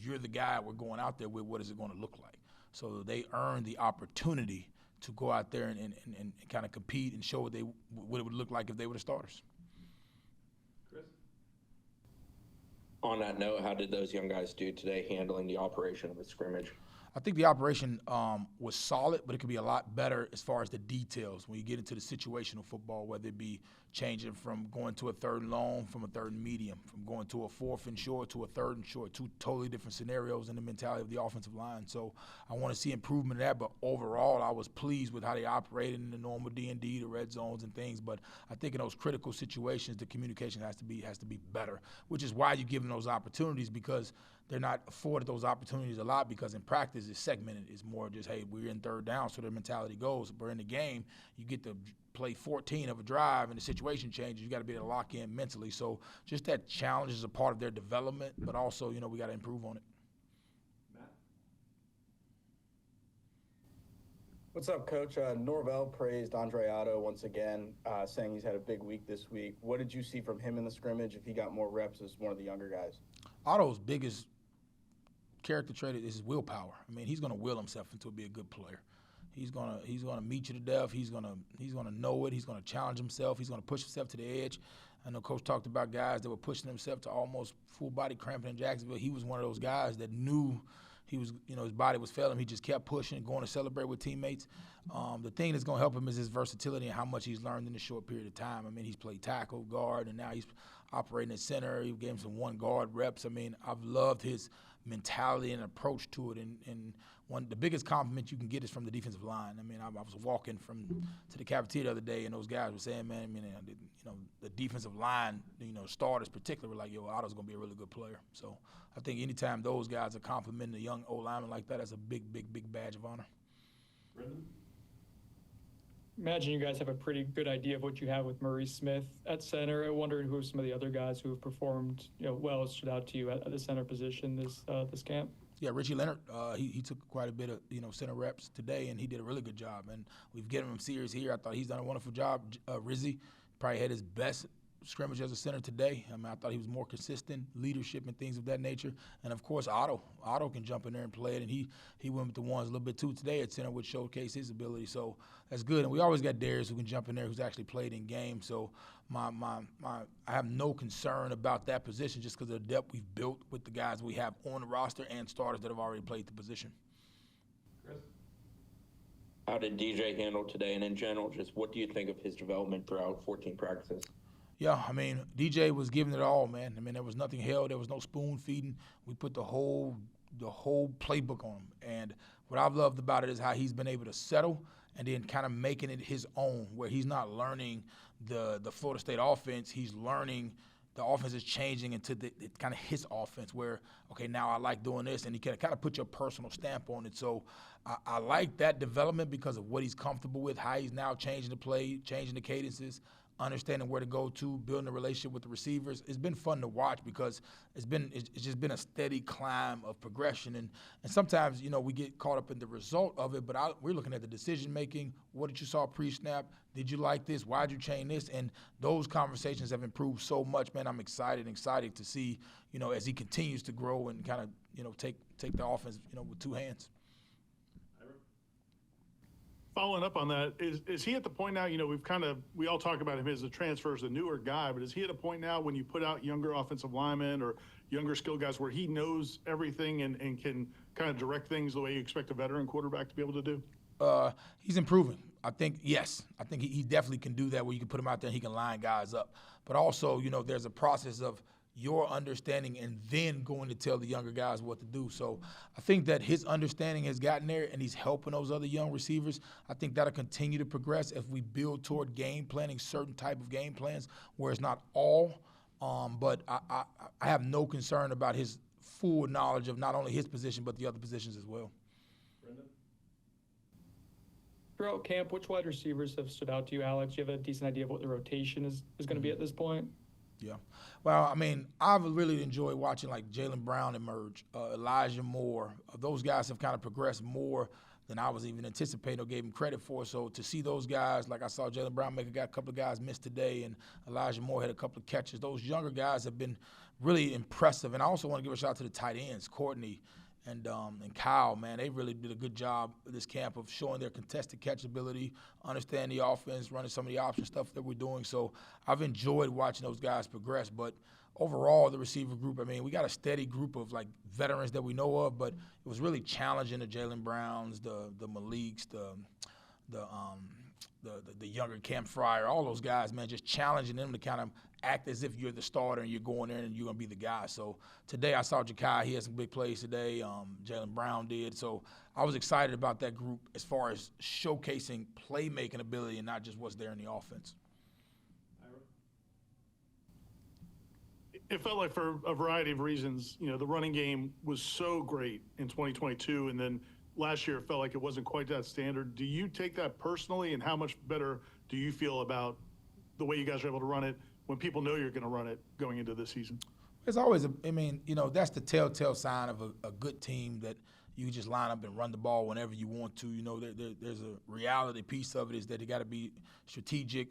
you're the guy we're going out there with, what is it going to look like? So they earn the opportunity to go out there and kind of compete and show what it would look like if they were the starters. Chris? On that note, how did those young guys do today handling the operation of a scrimmage? I think the operation was solid, but it could be a lot better as far as the details when you get into the situational football, whether it be changing from going to a third and long, from a third and medium, from going to a fourth and short to a third and short, two totally different scenarios in the mentality of the offensive line. So I want to see improvement in that, but overall I was pleased with how they operated in the normal D&D, the red zones and things, but I think in those critical situations the communication has to be better, which is why you give them those opportunities, because they're not afforded those opportunities a lot, because in practice it's segmented. It's more just, hey, we're in third down, so their mentality goes. But in the game, you get to play 14 of a drive and the situation changes. You got to be able to lock in mentally. So just that challenge is a part of their development, but also, we got to improve on it. Matt? What's up, Coach? Norvell praised Andre Otto once again, saying he's had a big week this week. What did you see from him in the scrimmage if he got more reps as one of the younger guys? Otto's biggest character trait is his willpower. I mean, he's going to will himself into be a good player. He's gonna meet you to death. He's gonna know it. He's gonna challenge himself. He's gonna push himself to the edge. I know Coach talked about guys that were pushing themselves to almost full body cramping in Jacksonville. He was one of those guys that knew he was, his body was failing. He just kept pushing, going to celebrate with teammates. The thing that's going to help him is his versatility and how much he's learned in a short period of time. I mean, he's played tackle, guard, and now he's operating at center. He gave him some one guard reps. I mean, I've loved his mentality and approach to it. And the biggest compliment you can get is from the defensive line. I mean, I was walking to the cafeteria the other day, and those guys were saying, man, the defensive line, starters particularly, were like, yo, Otto's going to be a really good player. So I think anytime those guys are complimenting a young O-lineman like that, that's a big, big, big badge of honor. Brendan? Imagine you guys have a pretty good idea of what you have with Murray Smith at center. I wonder who are some of the other guys who have performed well, stood out to you at the center position this camp. Yeah, Richie Leonard, he took quite a bit of center reps today, and he did a really good job. And we've given him series here. I thought he's done a wonderful job. Rizzy probably had his best scrimmage as a center today. I mean, I thought he was more consistent, leadership and things of that nature. And, of course, Otto can jump in there and play it, and he went with the ones a little bit too today at center, which showcased his ability. So that's good. And we always got Darius who can jump in there, who's actually played in games. So I have no concern about that position just because of the depth we've built with the guys we have on the roster and starters that have already played the position. Chris? How did DJ handle today? And in general, just what do you think of his development throughout 14 practices? Yeah, I mean, DJ was giving it all, man. I mean, there was nothing held. There was no spoon feeding. We put the whole playbook on him. And what I've loved about it is how he's been able to settle and then kind of making it his own, where he's not learning the Florida State offense. He's learning the offense is changing into the kind of his offense where, okay, now I like doing this, and he can kind of put your personal stamp on it. So I like that development because of what he's comfortable with, how he's now changing the play, changing the cadences, understanding where to go to, building a relationship with the receivers. It's been fun to watch because it's just been a steady climb of progression. And sometimes, we get caught up in the result of it, but we're looking at the decision-making. What did you saw pre-snap? Did you like this? Why did you change this? And those conversations have improved so much, man. I'm excited to see, as he continues to grow and kind of, take the offense, with two hands. Following up on that, is he at the point now, we all talk about him as a transfer, as a newer guy, but is he at a point now when you put out younger offensive linemen or younger skill guys where he knows everything and can kind of direct things the way you expect a veteran quarterback to be able to do? He's improving. I think, yes. I think he definitely can do that where you can put him out there and he can line guys up. But also, there's a process of your understanding and then going to tell the younger guys what to do. So I think that his understanding has gotten there and he's helping those other young receivers. I think that'll continue to progress if we build toward game planning, certain type of game plans where it's not all. But I have no concern about his full knowledge of not only his position but the other positions as well. Brendan? Throughout camp, which wide receivers have stood out to you, Alex? Do you have a decent idea of what the rotation is going to be at this point? Yeah. Well, I mean, I've really enjoyed watching like Jaylen Brown emerge, Elijah Moore. Those guys have kind of progressed more than I was even anticipating or gave him credit for. So to see those guys, like I saw Jaylen Brown make a couple of guys miss today, and Elijah Moore had a couple of catches. Those younger guys have been really impressive. And I also want to give a shout out to the tight ends, Courtney and Kyle, man. They really did a good job this camp of showing their contested catchability, understand the offense, running some of the option stuff that we're doing. So I've enjoyed watching those guys progress. But overall, the receiver group, I mean, we got a steady group of, like, veterans that we know of, but it was really challenging the Jalen Browns, the Maliks, the younger Cam Fryer, all those guys, man, just challenging them to kind of act as if you're the starter and you're going in and you're going to be the guy. So today I saw Ja'Kai. He had some big plays today. Jalen Brown did. So I was excited about that group as far as showcasing playmaking ability and not just what's there in the offense. It felt like, for a variety of reasons, you know, the running game was so great in 2022, and then last year it felt like it wasn't quite that standard. Do you take that personally, and how much better do you feel about the way you guys are able to run it when people know you're going to run it going into this season? It's always, that's the telltale sign of a good team, that you just line up and run the ball whenever you want to. You know, there's a reality piece of it, is that it got to be strategic,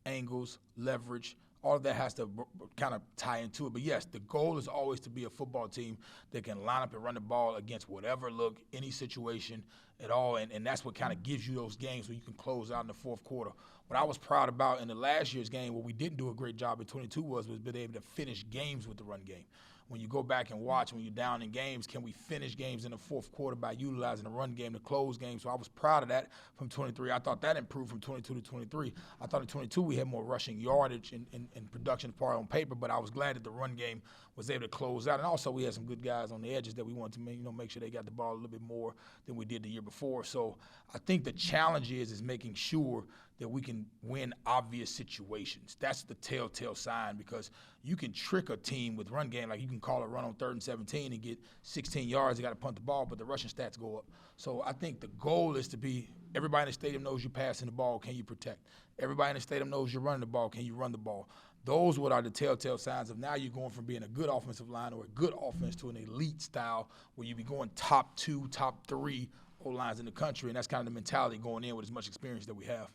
angles, leverage. All of that has to kind of tie into it. But, yes, the goal is always to be a football team that can line up and run the ball against whatever look, any situation at all. And that's what kind of gives you those games where you can close out in the fourth quarter. What I was proud about in the last year's game, what we didn't do a great job in 22 was being able to finish games with the run game. When you go back and watch, when you're down in games, can we finish games in the fourth quarter by utilizing the run game to close games? So I was proud of that from 23. I thought that improved from 22 to 23. I thought in 22 we had more rushing yardage and production part on paper, but I was glad that the run game was able to close out. And also we had some good guys on the edges that we wanted to make sure they got the ball a little bit more than we did the year before. So I think the challenge is making sure that we can win obvious situations. That's the telltale sign, because you can trick a team with run game. Like, you can call a run on 3rd and 17 and get 16 yards. You got to punt the ball, but the rushing stats go up. So I think the goal is to be, everybody in the stadium knows you're passing the ball. Can you protect? Everybody in the stadium knows you're running the ball. Can you run the ball? Those what are the telltale signs of now you're going from being a good offensive line or a good offense to an elite style where you be going top 2, top 3 O-lines in the country. And that's kind of the mentality going in with as much experience that we have.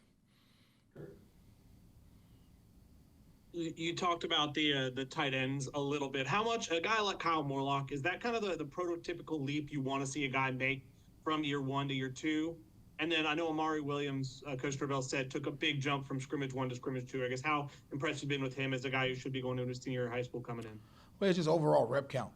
You talked about the tight ends a little bit. How much, a guy like Kyle Morlock, is that kind of the prototypical leap you want to see a guy make from year 1 to year 2? And then I know Amari Williams, Coach Norvell said, took a big jump from scrimmage 1 to scrimmage 2. I guess how impressed you've been with him as a guy who should be going into his senior year of high school coming in? Well, it's just overall rep count,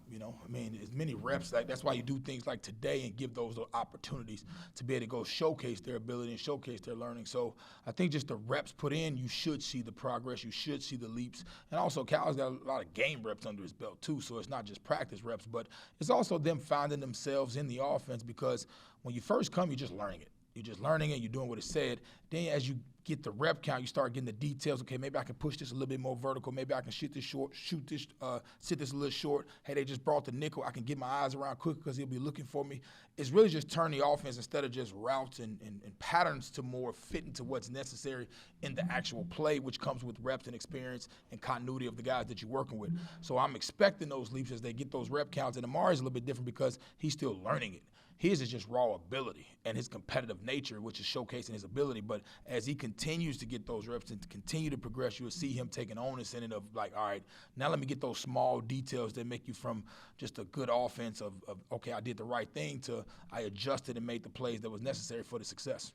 as many reps. Like, that's why you do things like today and give those opportunities to be able to go showcase their ability and showcase their learning. So I think just the reps put in, you should see the progress. You should see the leaps. And also, Cal's got a lot of game reps under his belt, too. So it's not just practice reps, but it's also them finding themselves in the offense, because when you first come, you're just learning it. You're just learning it. You're doing what it said. Then as you get the rep count, you start getting the details. Okay, maybe I can push this a little bit more vertical. Maybe I can sit this a little short. Hey, they just brought the nickel. I can get my eyes around quick because he'll be looking for me. It's really just turn the offense, instead of just routes and patterns, to more fit into what's necessary in the actual play, which comes with reps and experience and continuity of the guys that you're working with. So I'm expecting those leaps as they get those rep counts. And Amari's a little bit different because he's still learning it. His is just raw ability and his competitive nature, which is showcasing his ability. But as he continues to get those reps and to continue to progress, you'll see him taking onus in it of, like, all right, now let me get those small details that make you from just a good offense of okay, I did the right thing, to I adjusted and made the plays that was necessary for the success.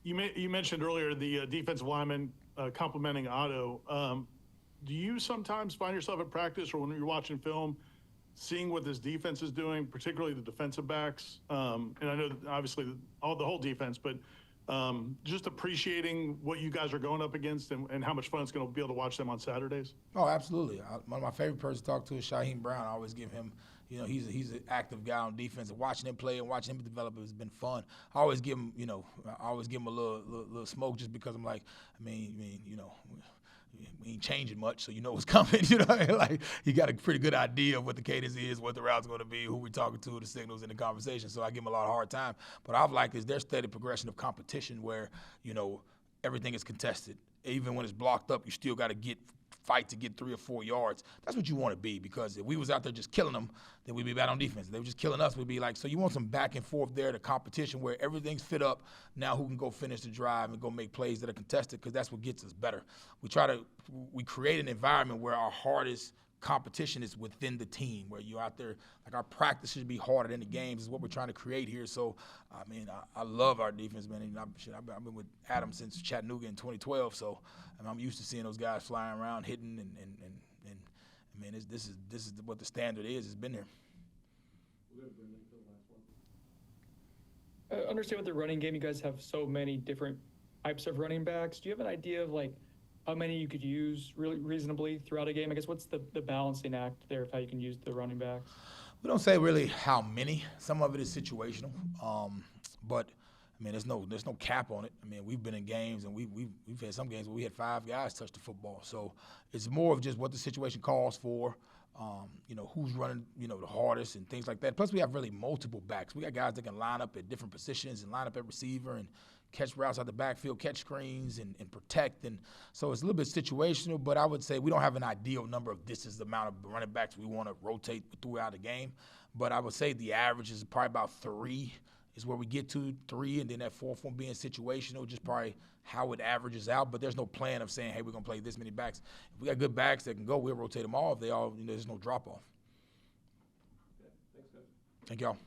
You mentioned earlier the defensive lineman complimenting Otto. Do you sometimes find yourself at practice or when you're watching film seeing what this defense is doing, particularly the defensive backs? And I know that obviously the whole defense, but just appreciating what you guys are going up against and how much fun it's going to be able to watch them on Saturdays? Oh, absolutely. One of my favorite persons to talk to is Shaheem Brown. I always give him, he's an active guy on defense, and watching him play and watching him develop has been fun. I always give him, a little smoke, just because I'm like, we ain't changing much, so you know what's coming. Like, you got a pretty good idea of what the cadence is, what the route's going to be, who we're talking to, the signals in the conversation. So I give him a lot of hard time. But I've liked is their steady progression of competition where, everything is contested. Even when it's blocked up, you still got to get fight to get 3 or 4 yards. That's what you want to be, because if we was out there just killing them, then we'd be bad on defense. If they were just killing us, we'd be like, so you want some back and forth there, the competition where everything's fit up. Now who can go finish the drive and go make plays that are contested, because that's what gets us better. We create an environment where our hardest competition is within the team, where you're out there, like our practice should be harder than the games is what we're trying to create here. So, I mean, I love our defense, man. And I've been with Adam since Chattanooga in 2012, so I'm used to seeing those guys flying around, hitting, and I mean, this is what the standard is. It's been there. I understand with the running game, you guys have so many different types of running backs. Do you have an idea of like how many you could use really reasonably throughout a game? I guess what's the balancing act there of how you can use the running backs? We don't say really how many. Some of it is situational, but I mean, there's no cap on it. I mean, we've been in games and we've had some games where we had 5 guys touch the football. So it's more of just what the situation calls for. Who's running, the hardest and things like that. Plus, we have really multiple backs. We got guys that can line up at different positions and line up at receiver and catch routes out the backfield, catch screens, and protect. And so it's a little bit situational, but I would say we don't have an ideal number of this is the amount of running backs we want to rotate throughout the game. But I would say the average is probably about 3 is where we get to 3, and then that 4th one being situational, just probably how it averages out. But there's no plan of saying, hey, we're going to play this many backs. If we got good backs that can go, we'll rotate them all. If they all, there's no drop-off. Okay. Thanks, guys. Thank y'all.